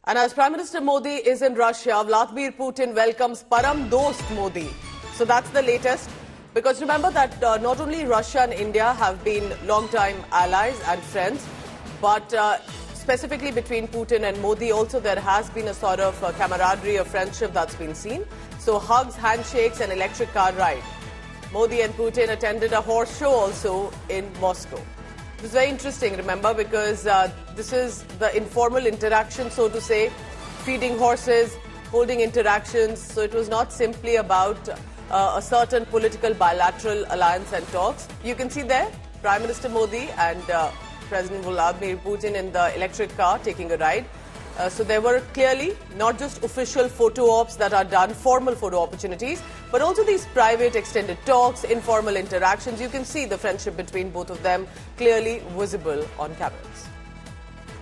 And as Prime Minister Modi is in Russia, Vladimir Putin welcomes Param Dost Modi. So that's the latest. Because remember that not only Russia and India have been long-time allies and friends, but specifically between Putin and Modi also there has been a sort of camaraderie, a friendship that's been seen. So hugs, handshakes and electric car ride. Modi and Putin attended a horse show also in Moscow. It was very interesting, remember, because this is the informal interaction, so to say, feeding horses, holding interactions. So it was not simply about a certain political bilateral alliance and talks. You can see there Prime Minister Modi and President Vladimir Putin in the electric car taking a ride. So there were clearly not just official photo ops that are done, formal photo opportunities, but also these private extended talks, informal interactions. You can see the friendship between both of them clearly visible on cameras.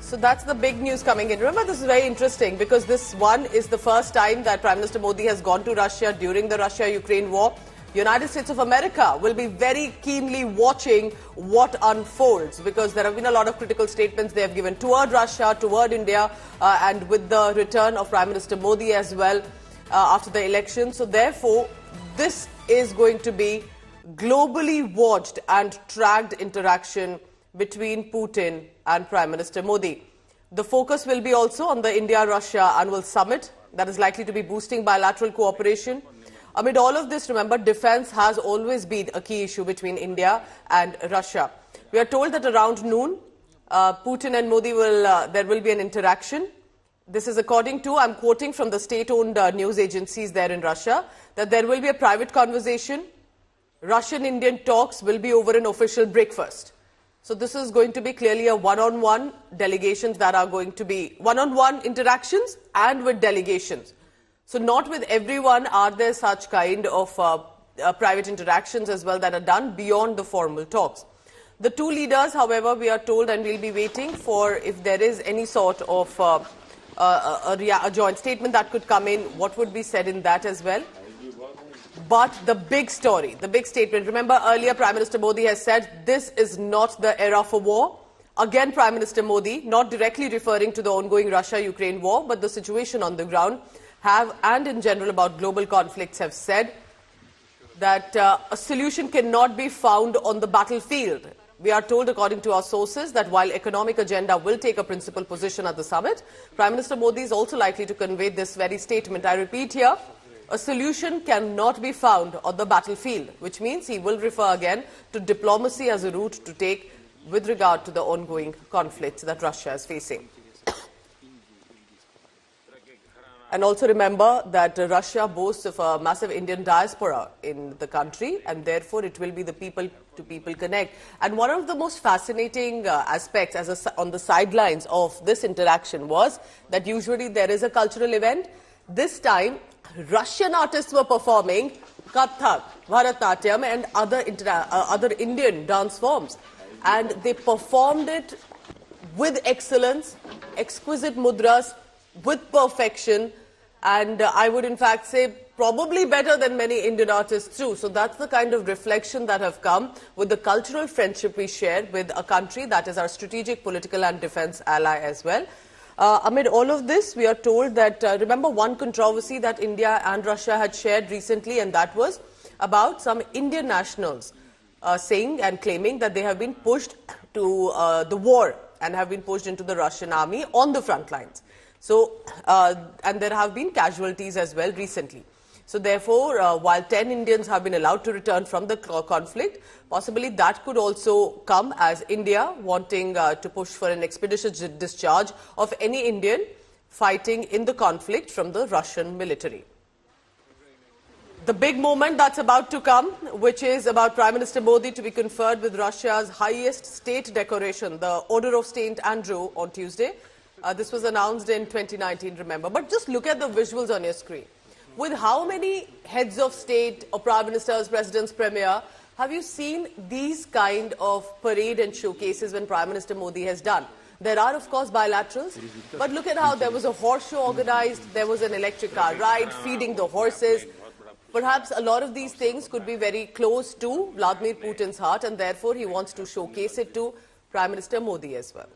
So that's the big news coming in. Remember, this is very interesting because this one is the first time that Prime Minister Modi has gone to Russia during the Russia-Ukraine war. United States of America will be very keenly watching what unfolds because there have been a lot of critical statements they have given toward Russia, toward India, and with the return of Prime Minister Modi as well after the election. So therefore, this is going to be globally watched and tracked interaction between Putin and Prime Minister Modi. The focus will be also on the India-Russia annual summit that is likely to be boosting bilateral cooperation. Amid all of this, remember, defense has always been a key issue between India and Russia. We are told that around noon, Putin and Modi there will be an interaction. This is according to, I'm quoting from the state-owned news agencies there in Russia, that there will be a private conversation. Russian-Indian talks will be over an official breakfast. So this is going to be clearly a one-on-one delegations that are going to be one-on-one interactions and with delegations. So not with everyone are there such kind of private interactions as well that are done beyond the formal talks. The two leaders, however, we are told and we'll be waiting for if there is any sort of a joint statement that could come in, what would be said in that as well. But the big story, the big statement, remember earlier Prime Minister Modi has said this is not the era for war. Again, Prime Minister Modi, not directly referring to the ongoing Russia-Ukraine war, but the situation on the ground, and in general about global conflicts have said that a solution cannot be found on the battlefield. We are told, according to our sources, that while economic agenda will take a principal position at the summit, Prime Minister Modi is also likely to convey this very statement. I repeat here, a solution cannot be found on the battlefield, which means he will refer again to diplomacy as a route to take with regard to the ongoing conflicts that Russia is facing. And also remember that Russia boasts of a massive Indian diaspora in the country, and therefore it will be the people-to-people connect. And one of the most fascinating aspects on the sidelines of this interaction was that usually there is a cultural event. This time, Russian artists were performing Kathak, Bharatanatyam and other Indian dance forms. And they performed it with excellence, exquisite mudras, with perfection, and I would in fact say probably better than many Indian artists too. So that's the kind of reflection that have come with the cultural friendship we share with a country that is our strategic, political and defense ally as well. Amid all of this, we are told that, remember one controversy that India and Russia had shared recently, and that was about some Indian nationals saying and claiming that they have been pushed to the war and have been pushed into the Russian army on the front lines. So, and there have been casualties as well recently. So therefore, while 10 Indians have been allowed to return from the conflict, possibly that could also come as India wanting to push for an expeditious discharge of any Indian fighting in the conflict from the Russian military. The big moment that's about to come, which is about Prime Minister Modi to be conferred with Russia's highest state decoration, the Order of St. Andrew on Tuesday. This was announced in 2019, remember. But just look at the visuals on your screen. With how many heads of state or prime ministers, presidents, premier, have you seen these kind of parade and showcases when Prime Minister Modi has done? There are, of course, bilaterals, but look at how there was a horse show organized, there was an electric car ride, feeding the horses. Perhaps a lot of these things could be very close to Vladimir Putin's heart, and therefore he wants to showcase it to Prime Minister Modi as well.